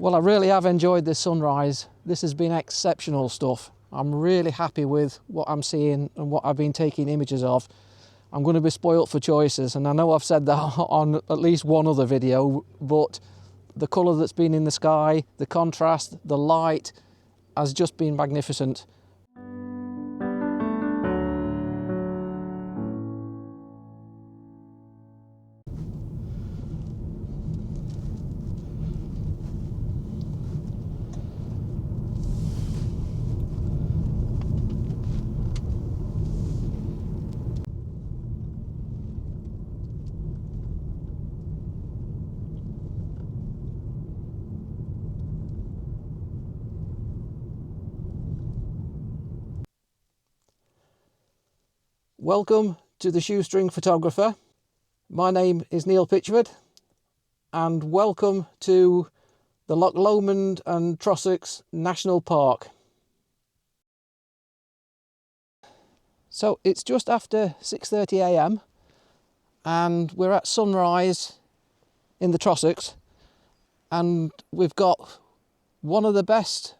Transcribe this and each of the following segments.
Well, I really have enjoyed this sunrise. This has been exceptional stuff. I'm really happy with what I'm seeing and what I've been taking images of. I'm going to be spoilt for choices, and I know I've said that on at least one other video, but the colour that's been in the sky, the contrast, the light has just been magnificent. Welcome to the Shoestring Photographer. My name is Neil Pitchford, and welcome to the Loch Lomond and Trossachs National Park. So it's just after 6:30 AM and we're at sunrise in the Trossachs, and we've got one of the best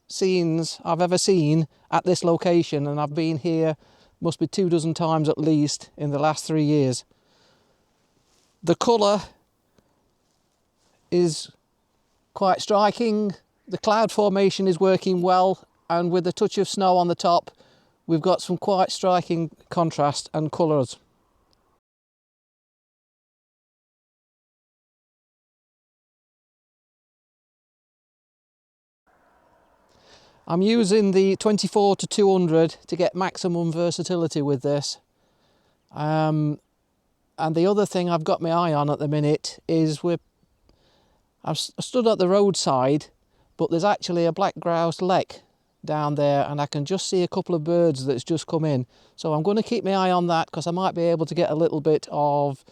scenes I've ever seen at this location, and I've been here must be 24 times at least in the last 3 years. The colour is quite striking, the cloud formation is working well, and with a touch of snow on the top, we've got some quite striking contrast and colours. I'm using the 24-200 to get maximum versatility with this. And the other thing I've got my eye on at the minute is I've stood at the roadside, but there's actually a black grouse lek down there, and I can just see a couple of birds that's just come in. So I'm going to keep my eye on that, because I might be able to get a little bit of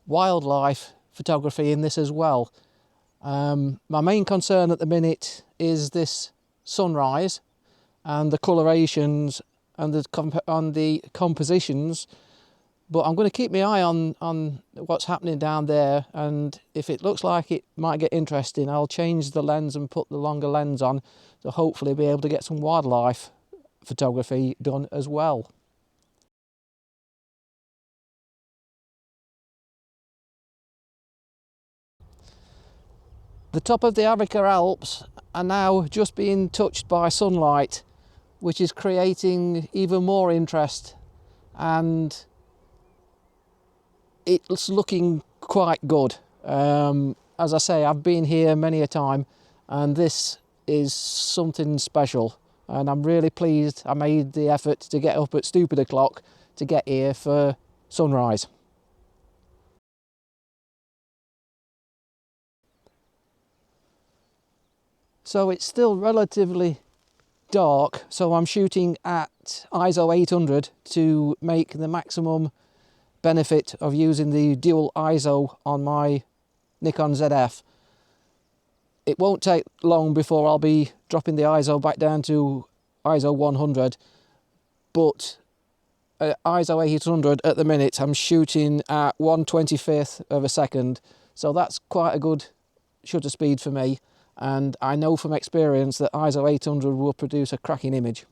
wildlife photography in this as well. My main concern at the minute is this sunrise and the colorations and the compositions, but I'm going to keep my eye on what's happening down there, and if it looks like it might get interesting, I'll change the lens and put the longer lens on to hopefully be able to get some wildlife photography done as well. The top of the Arklet Alps are now just being touched by sunlight, which is creating even more interest, and it's looking quite good. As I say, I've been here many a time, and this is something special, and I'm really pleased I made the effort to get up at stupid o'clock to get here for sunrise. So it's still relatively dark, so I'm shooting at ISO 800 to make the maximum benefit of using the dual ISO on my Nikon ZF. It won't take long before I'll be dropping the ISO back down to ISO 100, but at ISO 800 at the minute I'm shooting at 1/25th of a second, so that's quite a good shutter speed for me. And I know from experience that ISO 800 will produce a cracking image.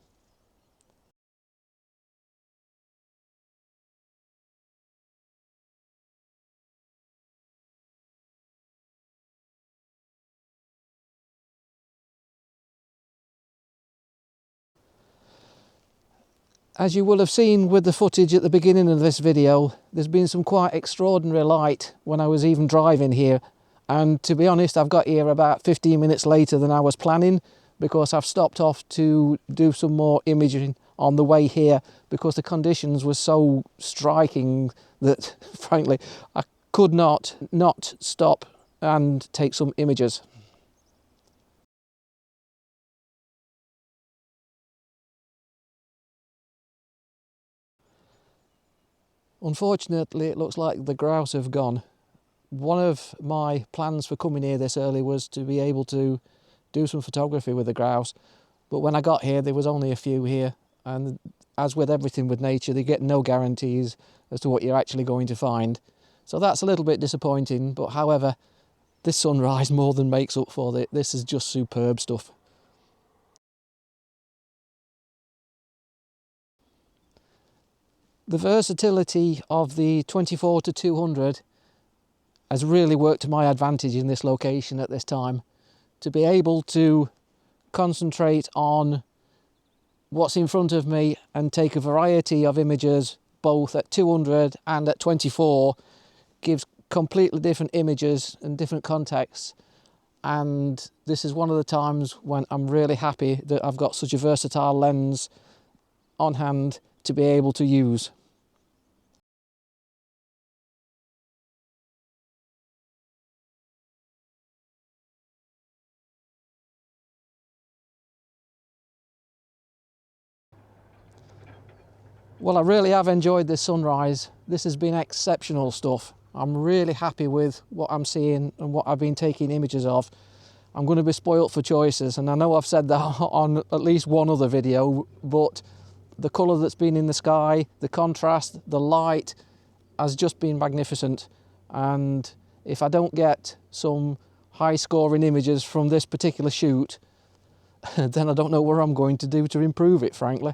As you will have seen with the footage at the beginning of this video, there's been some quite extraordinary light when I was even driving here. And to be honest, I've got here about 15 minutes later than I was planning, because I've stopped off to do some more imaging on the way here, because the conditions were so striking that, frankly, I could not stop and take some images. Unfortunately, it looks like the grouse have gone. One of my plans for coming here this early was to be able to do some photography with the grouse, but when I got here there was only a few here, and as with everything with nature, they get no guarantees as to what you're actually going to find. So that's a little bit disappointing, but however, this sunrise more than makes up for it. This is just superb stuff. The versatility of the 24 to 200 has really worked to my advantage in this location at this time. To be able to concentrate on what's in front of me and take a variety of images both at 200 and at 24 gives completely different images and different contexts, and this is one of the times when I'm really happy that I've got such a versatile lens on hand to be able to use. Well, I really have enjoyed this sunrise. This has been exceptional stuff. I'm really happy with what I'm seeing and what I've been taking images of. I'm going to be spoilt for choices, and I know I've said that on at least one other video, but the colour that's been in the sky, the contrast, the light has just been magnificent. And if I don't get some high scoring images from this particular shoot, then I don't know what I'm going to do to improve it, frankly.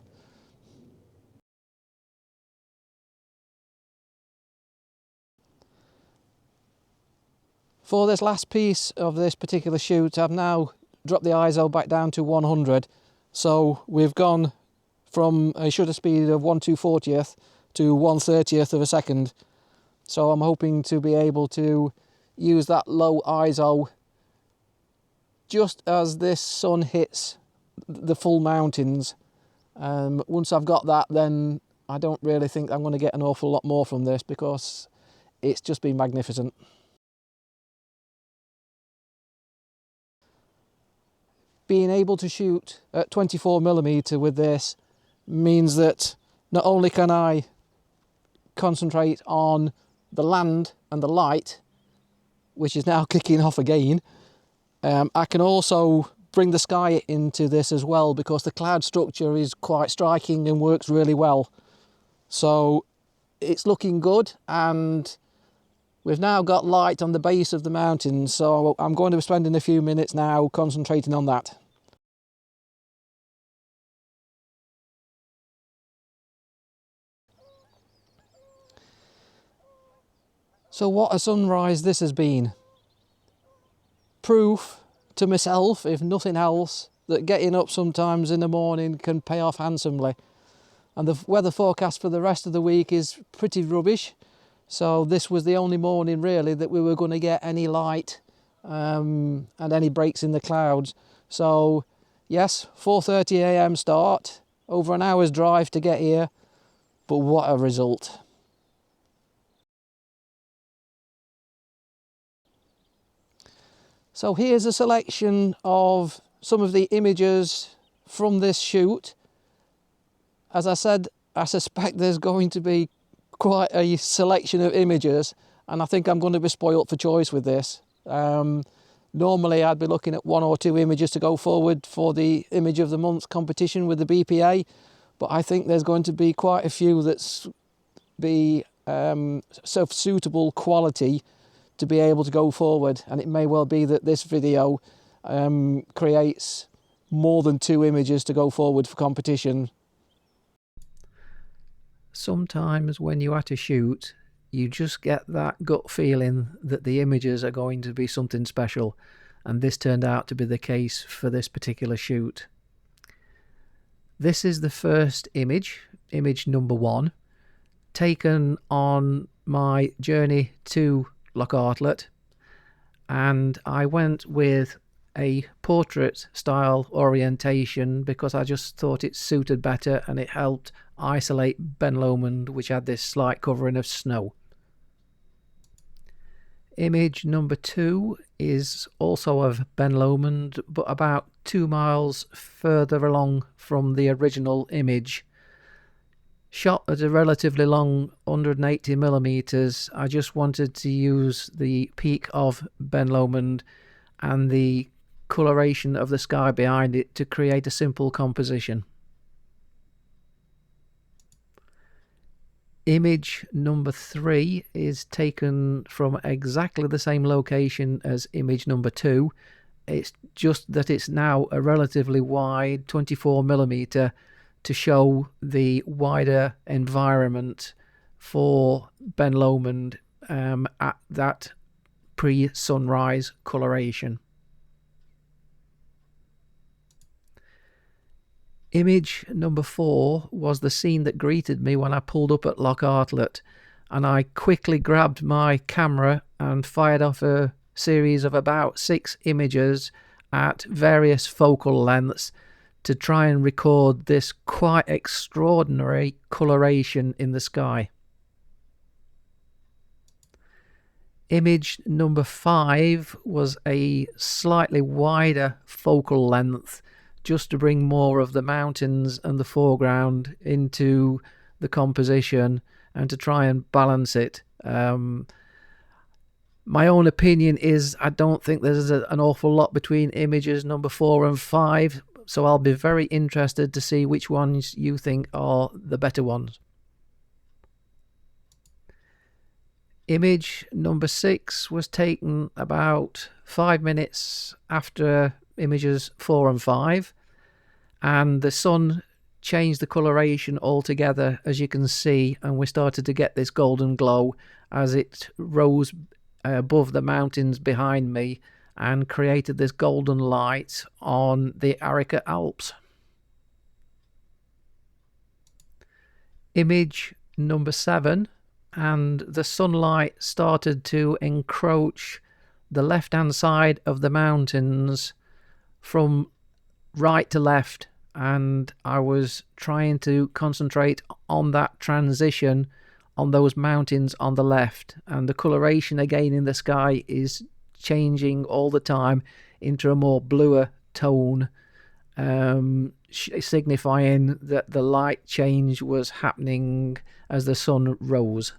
For this last piece of this particular shoot, I've now dropped the ISO back down to 100. So we've gone from a shutter speed of 1/240th to 1/30th of a second. So I'm hoping to be able to use that low ISO just as this sun hits the full mountains. Once I've got that, then I don't really think I'm going to get an awful lot more from this, because it's just been magnificent. Being able to shoot at 24mm with this means that not only can I concentrate on the land and the light, which is now kicking off again, I can also bring the sky into this as well, because the cloud structure is quite striking and works really well. So it's looking good, and we've now got light on the base of the mountain, so I'm going to be spending a few minutes now concentrating on that. So what a sunrise this has been. Proof to myself, if nothing else, that getting up sometimes in the morning can pay off handsomely. And the weather forecast for the rest of the week is pretty rubbish. So this was the only morning really that we were going to get any light and any breaks in the clouds. So yes, 4:30 AM start, over an hour's drive to get here, but what a result. So here's a selection of some of the images from this shoot. As I said, I suspect there's going to be quite a selection of images, and I think I'm going to be spoilt for choice with this. Normally I'd be looking at 1 or 2 images to go forward for the Image of the Month competition with the BPA, but I think there's going to be quite a few that's be of suitable quality to be able to go forward, and it may well be that this video creates more than 2 images to go forward for competition. Sometimes when you're at a shoot, you just get that gut feeling that the images are going to be something special, and this turned out to be the case for this particular shoot. This is the first image, image number 1, taken on my journey to Loch Arklet, and I went with a portrait style orientation because I just thought it suited better and it helped isolate Ben Lomond, which had this slight covering of snow. Image number 2 is also of Ben Lomond, but about 2 miles further along from the original image. Shot at a relatively long 180mm, I just wanted to use the peak of Ben Lomond and the coloration of the sky behind it to create a simple composition. Image number 3 is taken from exactly the same location as image number 2. It's just that it's now a relatively wide 24mm to show the wider environment for Ben Lomond at that pre-sunrise coloration. Image number 4 was the scene that greeted me when I pulled up at Loch Arklet, and I quickly grabbed my camera and fired off a series of about 6 images at various focal lengths to try and record this quite extraordinary coloration in the sky. Image number 5 was a slightly wider focal length, just to bring more of the mountains and the foreground into the composition and to try and balance it. My own opinion is I don't think there's an awful lot between images number 4 and 5, so I'll be very interested to see which ones you think are the better ones. Image number 6 was taken about 5 minutes after images 4 and 5, and the sun changed the coloration altogether, as you can see, and we started to get this golden glow as it rose above the mountains behind me and created this golden light on the Arklet Alps. Image number 7, and the sunlight started to encroach the left-hand side of the mountains from right to left, and I was trying to concentrate on that transition on those mountains on the left, and the coloration again in the sky is changing all the time into a more bluer tone, signifying that the light change was happening as the sun rose.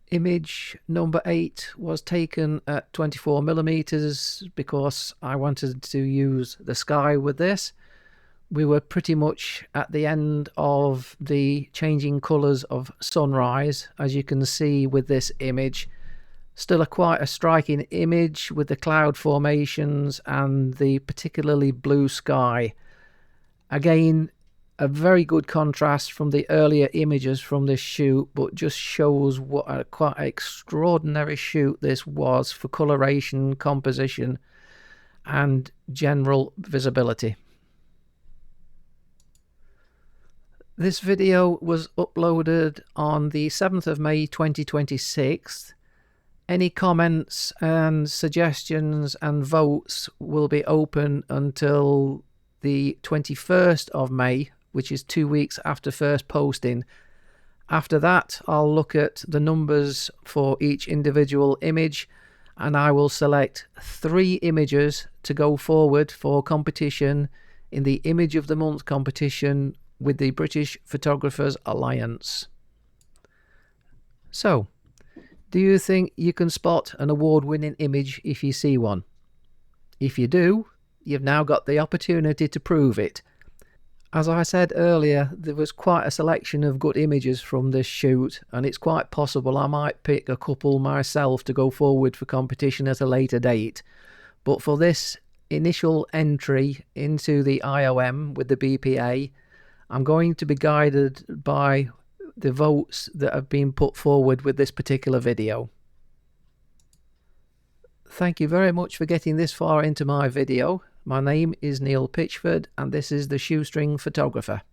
Image number 8 was taken at 24mm because I wanted to use the sky with this. We were pretty much at the end of the changing colours of sunrise, as you can see with this image. Still quite a striking image with the cloud formations and the particularly blue sky. Again, a very good contrast from the earlier images from this shoot, but just shows what a quite extraordinary shoot this was for coloration, composition and general visibility. This video was uploaded on the 7th of May 2026. Any comments and suggestions and votes will be open until the 21st of May, which is 2 weeks after first posting. After that, I'll look at the numbers for each individual image, and I will select 3 images to go forward for competition in the Image of the Month competition with the British Photographers Alliance. So, do you think you can spot an award-winning image if you see one? If you do, you've now got the opportunity to prove it. As I said earlier, there was quite a selection of good images from this shoot, and it's quite possible I might pick a couple myself to go forward for competition at a later date. But for this initial entry into the IOM with the BPA, I'm going to be guided by the votes that have been put forward with this particular video. Thank you very much for getting this far into my video. My name is Neil Pitchford, and this is the Shoestring Photographer.